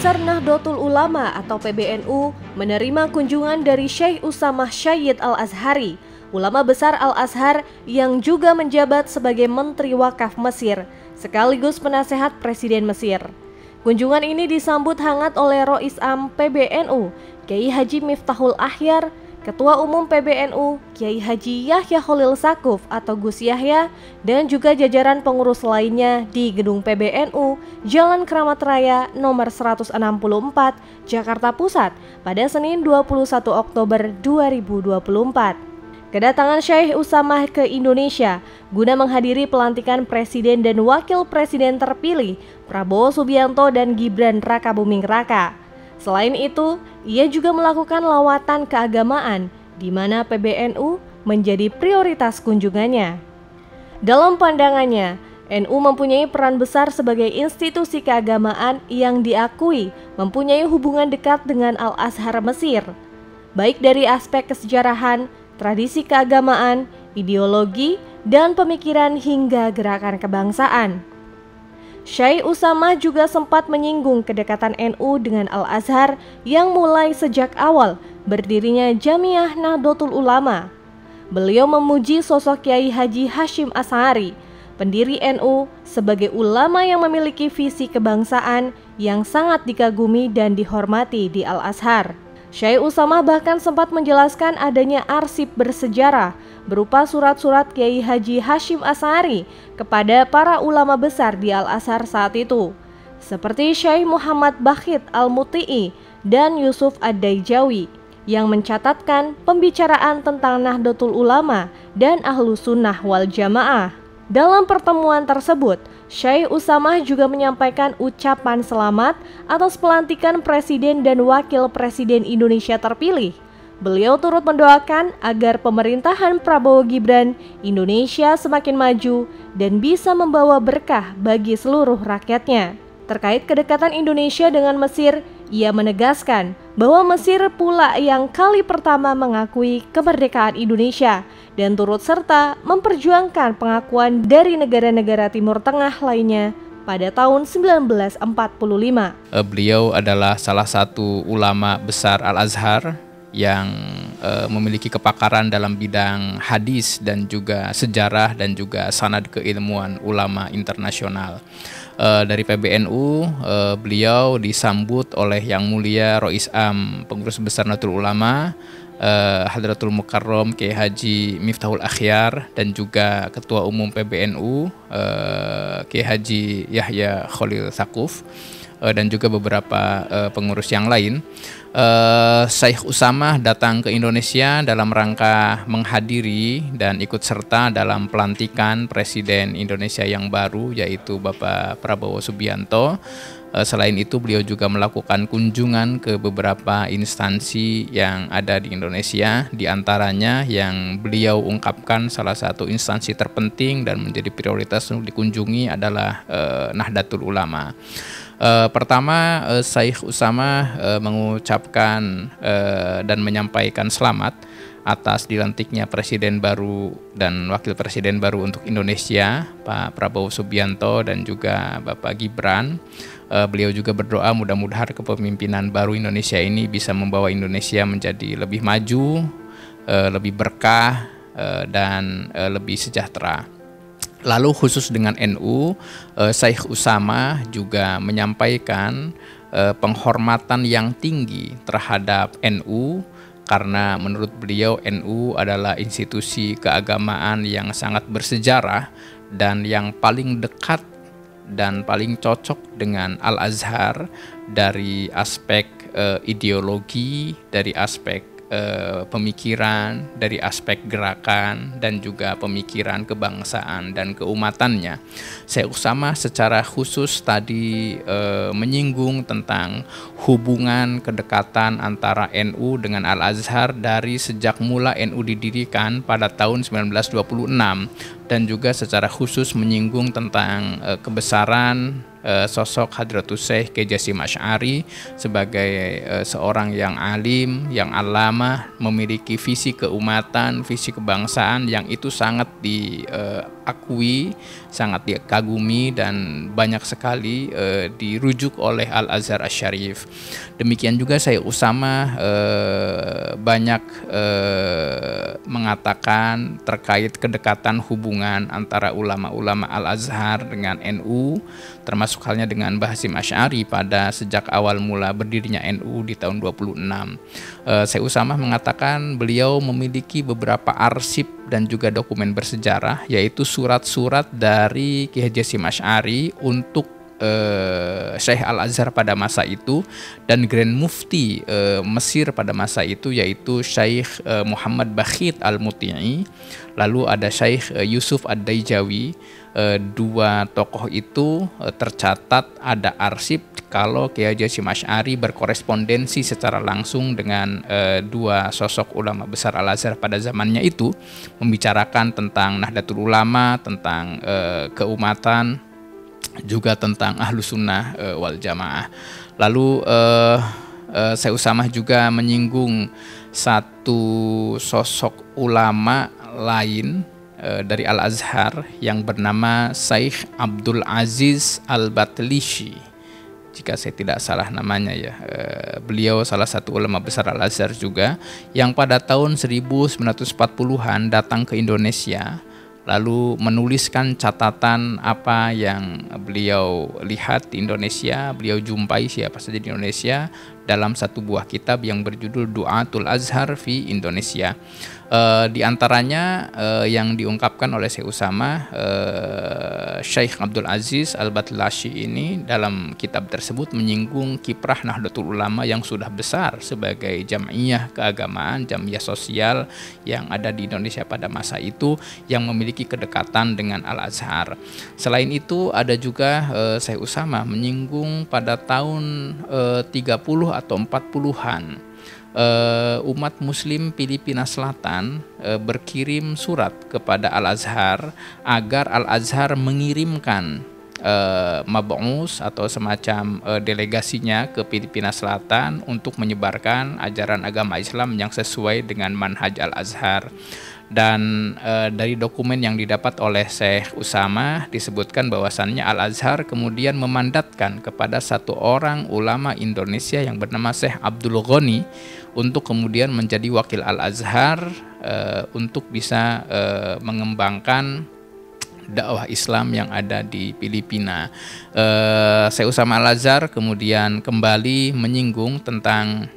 Besar Nahdlatul Ulama atau PBNU menerima kunjungan dari Syekh Usamah Syayid Al-Azhari, ulama besar Al-Azhar yang juga menjabat sebagai Menteri Wakaf Mesir, sekaligus penasehat Presiden Mesir. Kunjungan ini disambut hangat oleh Rois Am PBNU, Kiai Haji Miftahul Akhyar, Ketua Umum PBNU, Kiai Haji Yahya Khalil Saquf atau Gus Yahya, dan juga jajaran pengurus lainnya di Gedung PBNU, Jalan Kramat Raya nomor 164, Jakarta Pusat pada Senin 21 Oktober 2024. Kedatangan Syekh Usamah ke Indonesia guna menghadiri pelantikan Presiden dan Wakil Presiden terpilih Prabowo Subianto dan Gibran Rakabuming Raka. Selain itu, ia juga melakukan lawatan keagamaan di mana PBNU menjadi prioritas kunjungannya. Dalam pandangannya, NU mempunyai peran besar sebagai institusi keagamaan yang diakui mempunyai hubungan dekat dengan Al-Azhar Mesir, baik dari aspek kesejarahan, tradisi keagamaan, ideologi, dan pemikiran hingga gerakan kebangsaan. Syekh Usamah juga sempat menyinggung kedekatan NU dengan Al-Azhar yang mulai sejak awal berdirinya Jamiah Nahdlatul Ulama. Beliau memuji sosok Kiai Haji Hashim Asy'ari, pendiri NU, sebagai ulama yang memiliki visi kebangsaan yang sangat dikagumi dan dihormati di Al-Azhar. Syekh Usamah bahkan sempat menjelaskan adanya arsip bersejarah berupa surat-surat Kiai Haji Hashim Asy'ari kepada para ulama besar di Al-Azhar saat itu, seperti Syekh Muhammad Bakhit Al-Muti'i dan Yusuf Ad-Daijawi, yang mencatatkan pembicaraan tentang Nahdlatul Ulama dan Ahlus Sunnah wal Jamaah. Dalam pertemuan tersebut, Syekh Usamah juga menyampaikan ucapan selamat atas pelantikan Presiden dan Wakil Presiden Indonesia terpilih. Beliau turut mendoakan agar pemerintahan Prabowo Gibran Indonesia semakin maju dan bisa membawa berkah bagi seluruh rakyatnya. Terkait kedekatan Indonesia dengan Mesir, ia menegaskan bahwa Mesir pula yang kali pertama mengakui kemerdekaan Indonesia dan turut serta memperjuangkan pengakuan dari negara-negara Timur Tengah lainnya pada tahun 1945. Beliau adalah salah satu ulama besar Al-Azhar yang memiliki kepakaran dalam bidang hadis dan juga sejarah dan juga sanad keilmuan ulama internasional. Dari PBNU, beliau disambut oleh Yang Mulia Rois Am Pengurus Besar Nahdlatul Ulama, Hadratul Mukarram Kiai Haji Miftahul Akhyar, dan juga Ketua Umum PBNU Kiai Haji Yahya Khalil Saquf, dan juga beberapa pengurus yang lain. Syekh Usamah datang ke Indonesia dalam rangka menghadiri dan ikut serta dalam pelantikan Presiden Indonesia yang baru, yaitu Bapak Prabowo Subianto. Selain itu, beliau juga melakukan kunjungan ke beberapa instansi yang ada di Indonesia, di antaranya yang beliau ungkapkan salah satu instansi terpenting dan menjadi prioritas untuk dikunjungi adalah Nahdlatul Ulama. Pertama, Syekh Usamah mengucapkan dan menyampaikan selamat atas dilantiknya Presiden baru dan Wakil Presiden baru untuk Indonesia, Pak Prabowo Subianto dan juga Bapak Gibran. Beliau juga berdoa mudah-mudahan kepemimpinan baru Indonesia ini bisa membawa Indonesia menjadi lebih maju, lebih berkah, dan lebih sejahtera. Lalu khusus dengan NU, Syekh Usamah juga menyampaikan penghormatan yang tinggi terhadap NU karena menurut beliau NU adalah institusi keagamaan yang sangat bersejarah dan yang paling dekat dan paling cocok dengan Al-Azhar dari aspek ideologi, dari aspek pemikiran, dari aspek gerakan, dan juga pemikiran kebangsaan dan keumatannya. Syekh Usamah secara khusus tadi menyinggung tentang hubungan kedekatan antara NU dengan Al-Azhar dari sejak mula NU didirikan pada tahun 1926, dan juga secara khusus menyinggung tentang kebesaran sosok Hadratus Syekh Kiai Hasyim Asy'ari sebagai seorang yang alim, yang allamah, memiliki visi keumatan, visi kebangsaan yang itu sangat akui, sangat dia kagumi, dan banyak sekali dirujuk oleh Al-Azhar Asy-Syarif. Demikian juga Syekh Usamah banyak mengatakan terkait kedekatan hubungan antara ulama-ulama Al-Azhar dengan NU, termasuk halnya dengan Mbah Hasyim Asy'ari pada sejak awal mula berdirinya NU di tahun 26. Syekh Usamah mengatakan beliau memiliki beberapa arsip dan juga dokumen bersejarah, yaitu surat-surat dari Ki Haji Hasyim Asy'ari untuk Syekh Al-Azhar pada masa itu, dan Grand Mufti Mesir pada masa itu, yaitu Syekh Muhammad Bakhit Al-Muti'i. Lalu ada Syekh Yusuf Ad-Daijawi. Dua tokoh itu tercatat ada arsip kalau Ki Haji Hasyim Asy'ari berkorespondensi secara langsung dengan dua sosok ulama besar Al-Azhar pada zamannya itu, membicarakan tentang Nahdlatul Ulama, tentang keumatan, juga tentang Ahlus Sunnah wal Jamaah. Lalu Syekh Usamah juga menyinggung satu sosok ulama lain dari Al-Azhar yang bernama Syekh Abdul Aziz Al-Batlishi, jika saya tidak salah namanya ya. Beliau salah satu ulama besar Al-Azhar juga, yang pada tahun 1940-an datang ke Indonesia, lalu menuliskan catatan apa yang beliau lihat di Indonesia, beliau jumpai siapa saja di Indonesia, dalam satu buah kitab yang berjudul Du'atul Azhar fi Indonesia. Di antaranya yang diungkapkan oleh Syekh Usamah, Syekh Abdul Aziz Al-Batlashi ini dalam kitab tersebut menyinggung kiprah Nahdlatul Ulama yang sudah besar sebagai jam'iyah keagamaan, jam'iyah sosial yang ada di Indonesia pada masa itu, yang memiliki kedekatan dengan Al-Azhar. Selain itu ada juga Syekh Usamah menyinggung pada tahun 30 atau 40-an umat muslim Filipina Selatan berkirim surat kepada Al-Azhar agar Al-Azhar mengirimkan mab'us atau semacam delegasinya ke Filipina Selatan untuk menyebarkan ajaran agama Islam yang sesuai dengan manhaj Al-Azhar. Dan dari dokumen yang didapat oleh Syekh Usamah disebutkan bahwasannya Al-Azhar kemudian memandatkan kepada satu orang ulama Indonesia yang bernama Syekh Abdul Ghani untuk kemudian menjadi wakil Al-Azhar untuk bisa mengembangkan dakwah Islam yang ada di Filipina. Syekh Usamah Al-Azhar kemudian kembali menyinggung tentang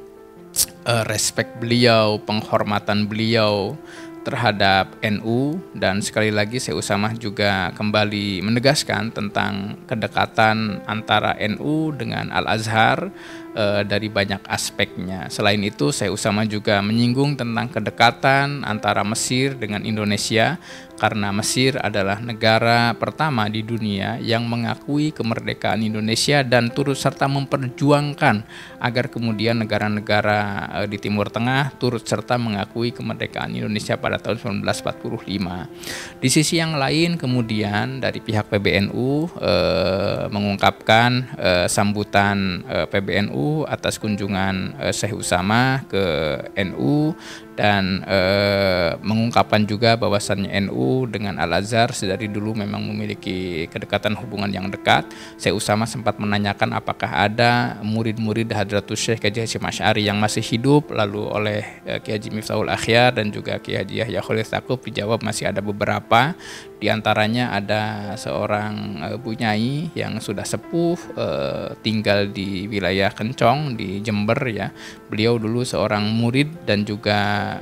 respek beliau, penghormatan beliau terhadap NU, dan sekali lagi Syekh Usamah juga kembali menegaskan tentang kedekatan antara NU dengan Al-Azhar dari banyak aspeknya. Selain itu Syekh Usamah juga menyinggung tentang kedekatan antara Mesir dengan Indonesia, karena Mesir adalah negara pertama di dunia yang mengakui kemerdekaan Indonesia dan turut serta memperjuangkan agar kemudian negara-negara di Timur Tengah turut serta mengakui kemerdekaan Indonesia pada tahun 1945. Di sisi yang lain kemudian dari pihak PBNU mengungkapkan sambutan PBNU atas kunjungan Syekh Usamah ke NU, dan mengungkapkan juga bahwasannya NU dengan Al-Azhar sedari dulu memang memiliki kedekatan hubungan yang dekat. Syekh Usamah sempat menanyakan apakah ada murid-murid Hadratus Syekh Ki Haji Hasyim Asy'ari yang masih hidup, lalu oleh Ki Haji Miftahul Akhyar dan juga Ki Haji Yahya Khalil Stakuf dijawab masih ada beberapa. Di antaranya ada seorang Bu Nyai yang sudah sepuh, tinggal di wilayah Kencong di Jember ya. Beliau dulu seorang murid dan juga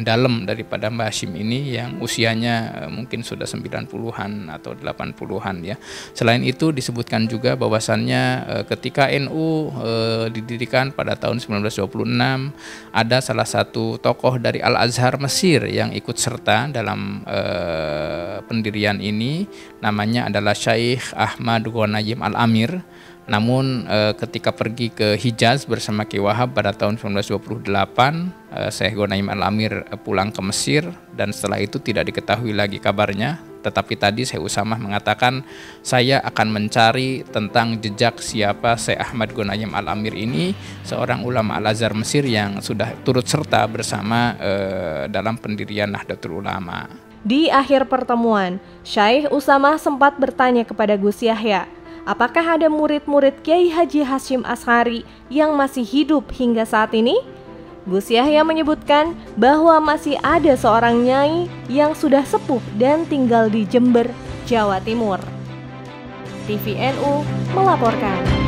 dalem daripada Mbah Hasyim ini yang usianya mungkin sudah 90-an atau 80-an ya. Selain itu disebutkan juga bahwasannya ketika NU didirikan pada tahun 1926, ada salah satu tokoh dari Al-Azhar Mesir yang ikut serta dalam pendirian ini, namanya adalah Syekh Ahmad Ghanayim Al-Amir. Namun ketika pergi ke Hijaz bersama Ki Wahab pada tahun 1928, Syekh Ghanayim Al-Amir pulang ke Mesir dan setelah itu tidak diketahui lagi kabarnya. Tetapi tadi Syekh Usamah mengatakan, saya akan mencari tentang jejak siapa Syekh Ahmad Ghanayim Al-Amir ini, seorang ulama Al-Azhar Mesir yang sudah turut serta bersama dalam pendirian Nahdlatul Ulama. Di akhir pertemuan, Syekh Usamah sempat bertanya kepada Gus Yahya, apakah ada murid-murid Kiai Haji Hasyim Asy'ari yang masih hidup hingga saat ini? Gus Yahya menyebutkan bahwa masih ada seorang nyai yang sudah sepuh dan tinggal di Jember, Jawa Timur. TVNU melaporkan.